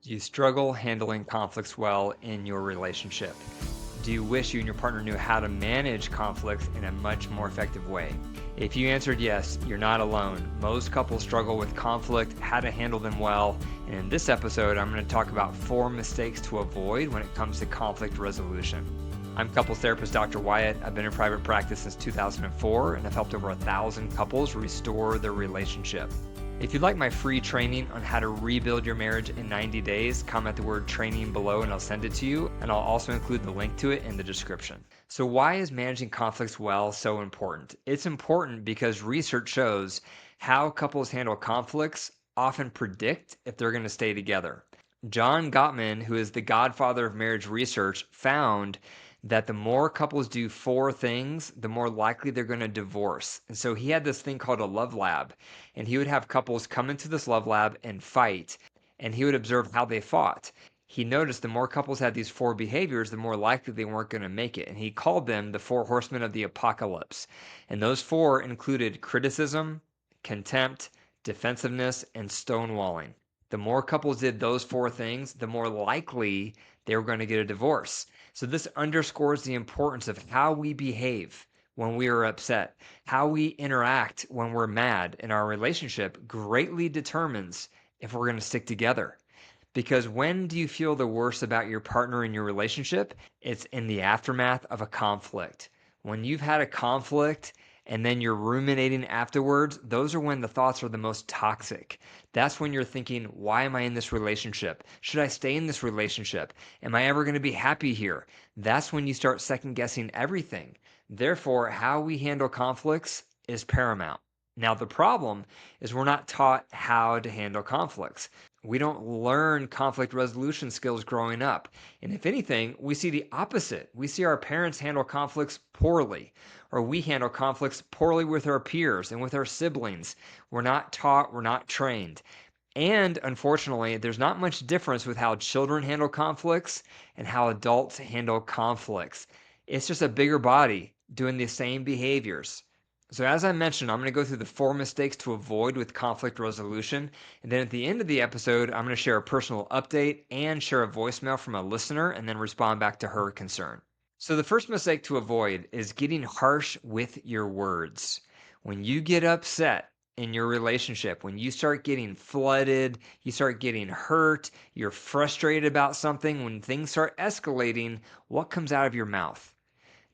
Do you struggle handling conflicts well in your relationship? Do you wish you and your partner knew how to manage conflicts in a much more effective way? If you answered yes, you're not alone. Most couples struggle with conflict, how to handle them well, and in this episode, I'm going to talk about 4 mistakes to avoid when it comes to conflict resolution. I'm couples therapist Dr. Wyatt. I've been in private practice since 2004, and I've helped over 1,000 couples restore their relationship. If you'd like my free training on how to rebuild your marriage in 90 days, comment the word training below and I'll send it to you. And I'll also include the link to it in the description. So why is managing conflicts well so important? It's important because research shows how couples handle conflicts often predict if they're going to stay together. John Gottman, who is the godfather of marriage research, found that the more couples do 4 things, the more likely they're going to divorce. And so he had this thing called a love lab, and he would have couples come into this love lab and fight, and he would observe how they fought. He noticed the more couples had these 4 behaviors, the more likely they weren't going to make it. And he called them the 4 horsemen of the apocalypse. And those 4 included criticism, contempt, defensiveness, and stonewalling. The more couples did those 4 things, the more likely they were going to get a divorce. So this underscores the importance of how we behave when we are upset. How we interact when we're mad in our relationship greatly determines if we're going to stick together. Because when do you feel the worst about your partner in your relationship? It's in the aftermath of a conflict. When you've had a conflict and then you're ruminating afterwards, those are when the thoughts are the most toxic. That's when you're thinking, why am I in this relationship? Should I stay in this relationship? Am I ever going to be happy here? That's when you start second guessing everything. Therefore, how we handle conflicts is paramount. Now, the problem is we're not taught how to handle conflicts. We don't learn conflict resolution skills growing up. And if anything, we see the opposite. We see our parents handle conflicts poorly, or we handle conflicts poorly with our peers and with our siblings. We're not taught, we're not trained. And unfortunately, there's not much difference with how children handle conflicts and how adults handle conflicts. It's just a bigger body doing the same behaviors. So as I mentioned, I'm going to go through the 4 mistakes to avoid with conflict resolution. And then at the end of the episode, I'm going to share a personal update and share a voicemail from a listener and then respond back to her concern. So the first mistake to avoid is getting harsh with your words. When you get upset in your relationship, when you start getting flooded, you start getting hurt, you're frustrated about something, when things start escalating, what comes out of your mouth?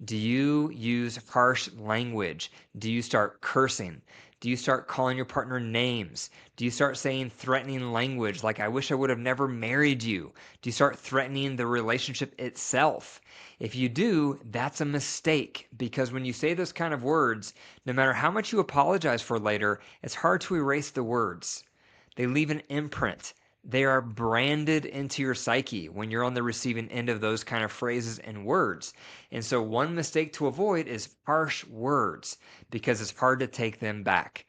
Do you use harsh language? Do you start cursing? Do you start calling your partner names? Do you start saying threatening language like, I wish I would have never married you? Do you start threatening the relationship itself? If you do, that's a mistake because when you say those kind of words, no matter how much you apologize for later, it's hard to erase the words. They leave an imprint. They are branded into your psyche when you're on the receiving end of those kind of phrases and words. And so one mistake to avoid is harsh words because it's hard to take them back.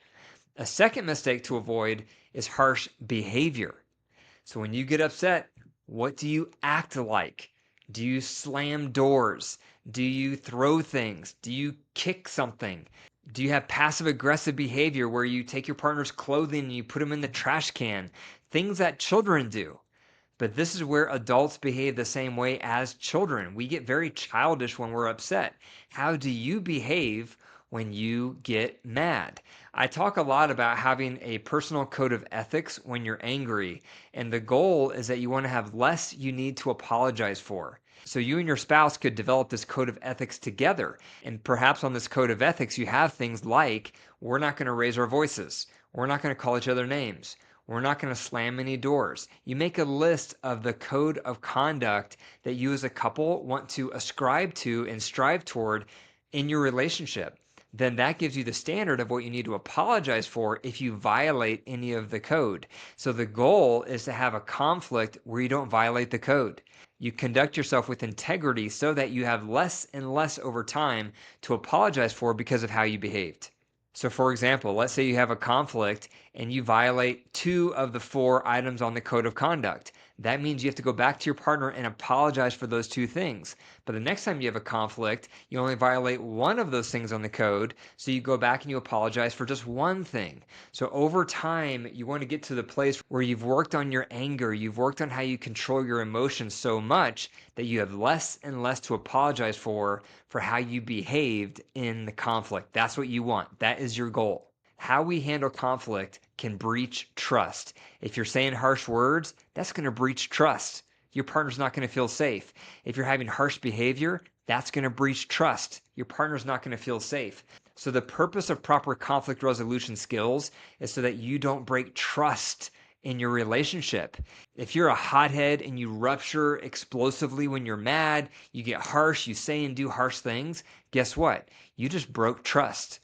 A second mistake to avoid is harsh behavior. So when you get upset, what do you act like? Do you slam doors? Do you throw things? Do you kick something? Do you have passive aggressive behavior where you take your partner's clothing and you put them in the trash can? Things that children do. But this is where adults behave the same way as children. We get very childish when we're upset. How do you behave when you get mad? I talk a lot about having a personal code of ethics when you're angry. And the goal is that you want to have less you need to apologize for. So you and your spouse could develop this code of ethics together. And perhaps on this code of ethics, you have things like, we're not going to raise our voices. We're not going to call each other names. We're not going to slam any doors. You make a list of the code of conduct that you as a couple want to ascribe to and strive toward in your relationship. Then that gives you the standard of what you need to apologize for if you violate any of the code. So the goal is to have a conflict where you don't violate the code. You conduct yourself with integrity so that you have less and less over time to apologize for because of how you behaved. So for example, let's say you have a conflict and you violate 2 of the 4 items on the code of conduct. That means you have to go back to your partner and apologize for those 2 things. But the next time you have a conflict, you only violate 1 of those things on the code, so you go back and you apologize for just 1 thing. So over time, you want to get to the place where you've worked on your anger, you've worked on how you control your emotions so much that you have less and less to apologize for how you behaved in the conflict. That's what you want. That is your goal. How we handle conflict can breach trust. If you're saying harsh words, that's going to breach trust. Your partner's not going to feel safe. If you're having harsh behavior, that's going to breach trust. Your partner's not going to feel safe. So the purpose of proper conflict resolution skills is so that you don't break trust in your relationship. If you're a hothead and you rupture explosively when you're mad, you get harsh, you say and do harsh things, guess what? You just broke trust.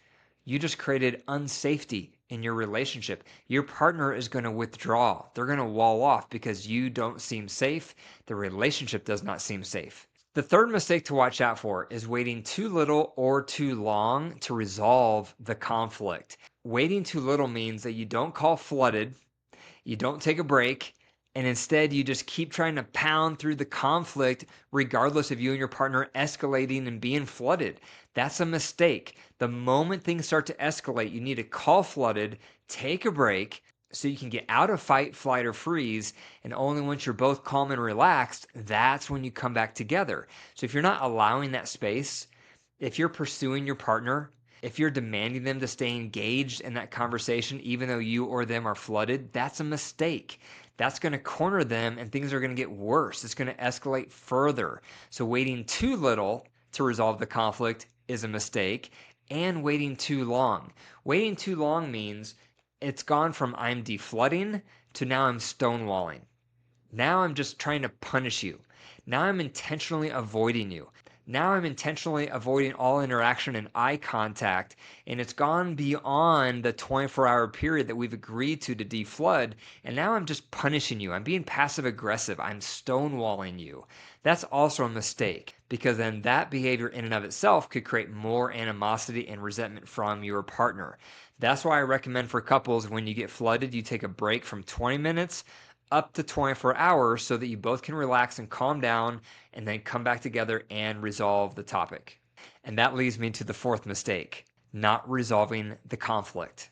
You just created unsafety in your relationship. Your partner is going to withdraw. They're going to wall off because you don't seem safe. The relationship does not seem safe. The third mistake to watch out for is waiting too little or too long to resolve the conflict. Waiting too little means that you don't call flooded, you don't take a break, and instead you just keep trying to pound through the conflict regardless of you and your partner escalating and being flooded. That's a mistake. The moment things start to escalate, you need to call flooded, take a break so you can get out of fight, flight, or freeze. And only once you're both calm and relaxed, that's when you come back together. So if you're not allowing that space, if you're pursuing your partner, if you're demanding them to stay engaged in that conversation, even though you or them are flooded, that's a mistake. That's going to corner them and things are going to get worse. It's going to escalate further. So waiting too little to resolve the conflict is a mistake, and waiting too long. Waiting too long means it's gone from I'm deflooding to now I'm stonewalling. Now I'm just trying to punish you. Now I'm intentionally avoiding you. Now I'm intentionally avoiding all interaction and eye contact, and it's gone beyond the 24-hour period that we've agreed to deflood, and now I'm just punishing you. I'm being passive aggressive. I'm stonewalling you. That's also a mistake, because then that behavior in and of itself could create more animosity and resentment from your partner. That's why I recommend for couples, when you get flooded, you take a break from 20 minutes up to 24 hours so that you both can relax and calm down and then come back together and resolve the topic. And that leads me to the fourth mistake, not resolving the conflict.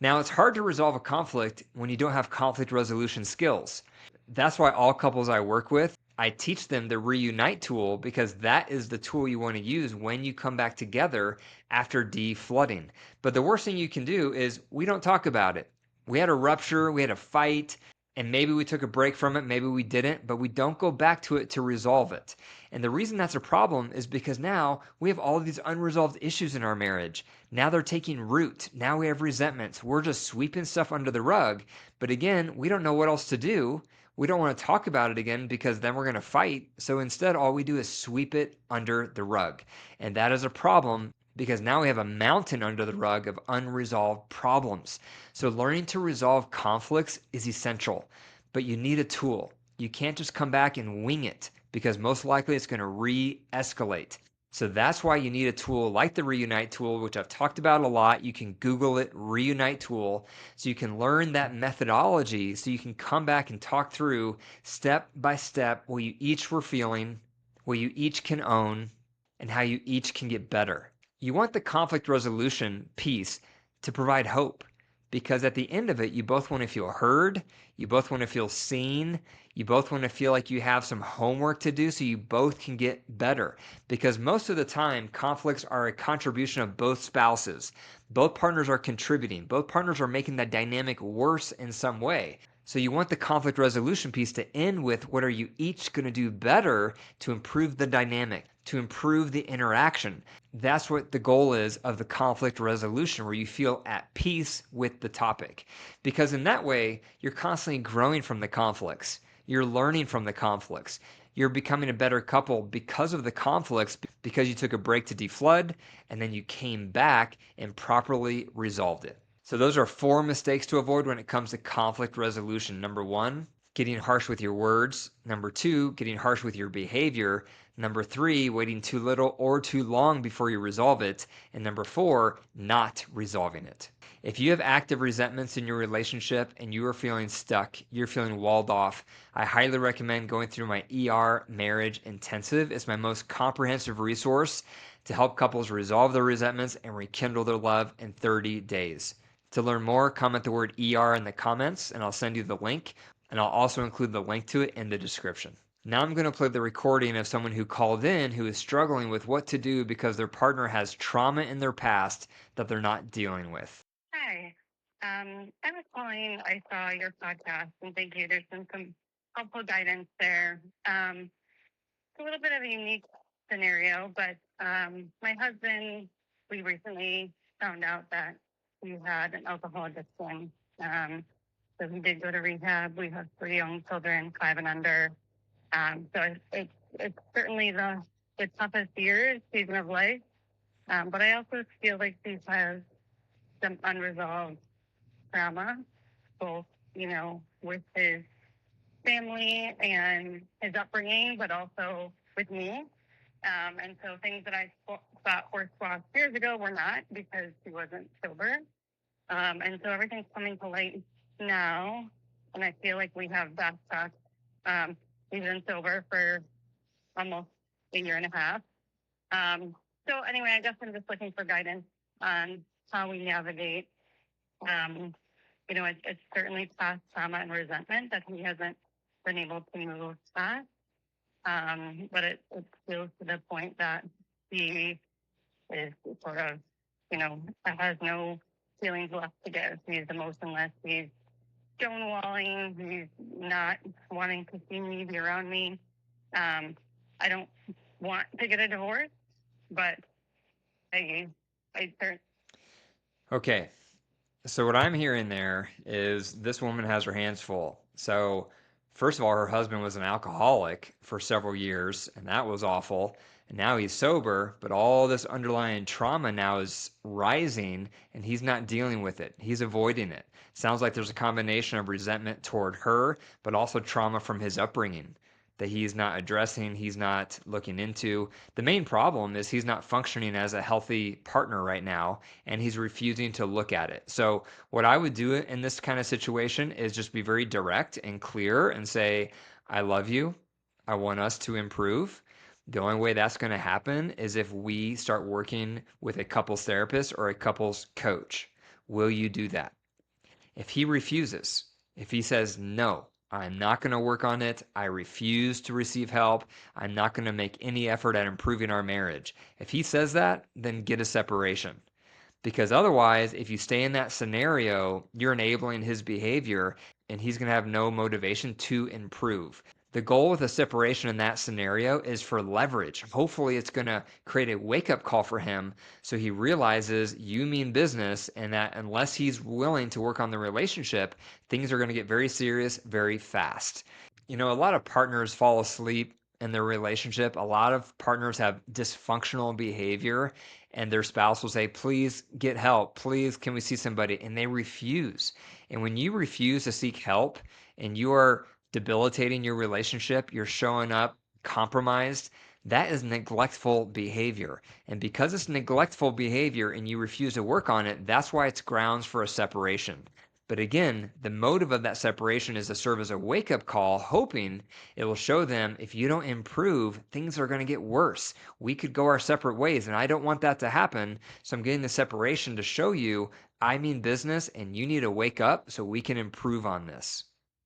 Now, it's hard to resolve a conflict when you don't have conflict resolution skills. That's why all couples I work with, I teach them the reunite tool, because that is the tool you want to use when you come back together after deflooding. But the worst thing you can do is we don't talk about it. We had a rupture, we had a fight, and maybe we took a break from it, maybe we didn't, but we don't go back to it to resolve it. And the reason that's a problem is because now we have all of these unresolved issues in our marriage. Now they're taking root. Now we have resentments. We're just sweeping stuff under the rug. But again, we don't know what else to do. We don't want to talk about it again because then we're going to fight. So instead, all we do is sweep it under the rug. And that is a problem, because now we have a mountain under the rug of unresolved problems. So learning to resolve conflicts is essential, but you need a tool. You can't just come back and wing it, because most likely it's going to re-escalate. So that's why you need a tool like the Reunite tool, which I've talked about a lot. You can Google it, Reunite tool, so you can learn that methodology, so you can come back and talk through step by step what you each were feeling, what you each can own, and how you each can get better. You want the conflict resolution piece to provide hope, because at the end of it, you both want to feel heard, you both want to feel seen, you both want to feel like you have some homework to do so you both can get better. Because most of the time, conflicts are a contribution of both spouses. Both partners are contributing. Both partners are making that dynamic worse in some way. So you want the conflict resolution piece to end with, what are you each going to do better to improve the dynamic, to improve the interaction? That's what the goal is of the conflict resolution, where you feel at peace with the topic. Because in that way, you're constantly growing from the conflicts. You're learning from the conflicts. You're becoming a better couple because of the conflicts, because you took a break to deflood and then you came back and properly resolved it. So those are 4 mistakes to avoid when it comes to conflict resolution. Number 1, getting harsh with your words. Number 2, getting harsh with your behavior. Number 3, waiting too little or too long before you resolve it. And number 4, not resolving it. If you have active resentments in your relationship and you are feeling stuck, you're feeling walled off, I highly recommend going through my Marriage Intensive. It's my most comprehensive resource to help couples resolve their resentments and rekindle their love in 30 days. To learn more, comment the word ER in the comments and I'll send you the link. And I'll also include the link to it in the description. Now I'm going to play the recording of someone who called in who is struggling with what to do because their partner has trauma in their past that they're not dealing with. Hi. I was calling. I saw your podcast, and thank you. There's been some helpful guidance there. It's a little bit of a unique scenario, but my husband, we recently found out that he had an alcohol addiction. So he did go to rehab. We have 3 young children, 5 and under. So it's certainly the toughest year, season of life. But I also feel like he has some unresolved trauma, both, with his family and his upbringing, but also with me. And so things that I thought were squashed years ago were not because he wasn't sober. And so everything's coming to light now. And I feel like we have backtracked. He's been sober for almost a year and a half. So anyway, I guess I'm just looking for guidance on how we navigate. It's certainly past trauma and resentment that he hasn't been able to move past. But it feels to the point that he is sort of, has no feelings left to give. He's emotionless. He's stonewalling. He's not wanting to see me, be around me. I don't want to get a divorce, but I certainly. Okay, so what I'm hearing there is this woman has her hands full. So first of all, her husband was an alcoholic for several years, and that was awful. And now he's sober, but all this underlying trauma now is rising, and he's not dealing with it. He's avoiding it. Sounds like there's a combination of resentment toward her, but also trauma from his upbringing that he's not addressing, he's not looking into. The main problem is he's not functioning as a healthy partner right now, and he's refusing to look at it. So, what I would do in this kind of situation is just be very direct and clear and say, I love you. I want us to improve. The only way that's going to happen is if we start working with a couples therapist or a couples coach. Will you do that? If he refuses, if he says, no, I'm not going to work on it, I refuse to receive help, I'm not going to make any effort at improving our marriage. If he says that, then get a separation. Because otherwise, if you stay in that scenario, you're enabling his behavior and he's going to have no motivation to improve. The goal with a separation in that scenario is for leverage. Hopefully, it's going to create a wake up call for him so he realizes you mean business and that unless he's willing to work on the relationship, things are going to get very serious very fast. A lot of partners fall asleep in their relationship. A lot of partners have dysfunctional behavior and their spouse will say, please get help. Please, can we see somebody? And they refuse. And when you refuse to seek help and you are debilitating your relationship, you're showing up compromised, that is neglectful behavior. And because it's neglectful behavior and you refuse to work on it, that's why it's grounds for a separation. But again, the motive of that separation is to serve as a wake up call, hoping it will show them if you don't improve, things are going to get worse. We could go our separate ways, and I don't want that to happen. So I'm getting the separation to show you I mean business, and you need to wake up so we can improve on this.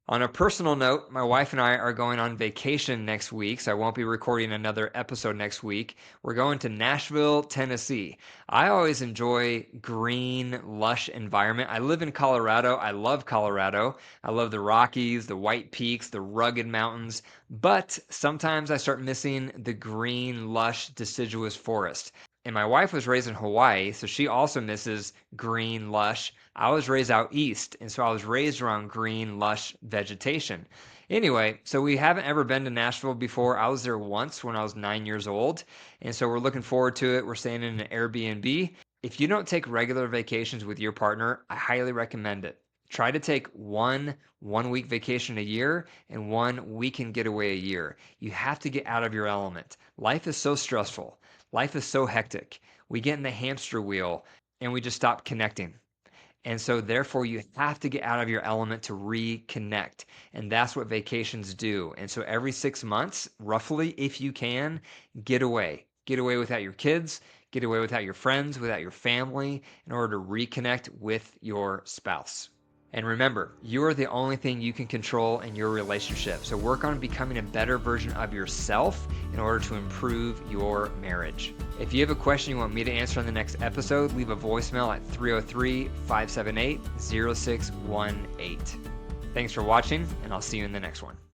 On a personal note, my wife and I are going on vacation next week, so I won't be recording another episode next week. We're going to Nashville, Tennessee. I always enjoy green, lush environment. I live in Colorado. I love Colorado. I love the Rockies, the White Peaks, the rugged mountains, but sometimes I start missing the green, lush, deciduous forest. And my wife was raised in Hawaii, so she also misses green, lush. I was raised out east, and so I was raised around green, lush vegetation. Anyway, so we haven't ever been to Nashville before. I was there once when I was 9 years old, and so we're looking forward to it. We're staying in an Airbnb. If you don't take regular vacations with your partner, I highly recommend it. Try to take one week vacation a year and 1 weekend getaway a year. You have to get out of your element. Life is so stressful. Life is so hectic. We get in the hamster wheel and we just stop connecting. And so therefore you have to get out of your element to reconnect. And that's what vacations do. And so every 6 months, roughly, if you can, get away. Get away without your kids, get away without your friends, without your family, in order to reconnect with your spouse. And remember, you are the only thing you can control in your relationship. So work on becoming a better version of yourself in order to improve your marriage. If you have a question you want me to answer on the next episode, leave a voicemail at 303-578-0618. Thanks for watching, and I'll see you in the next one.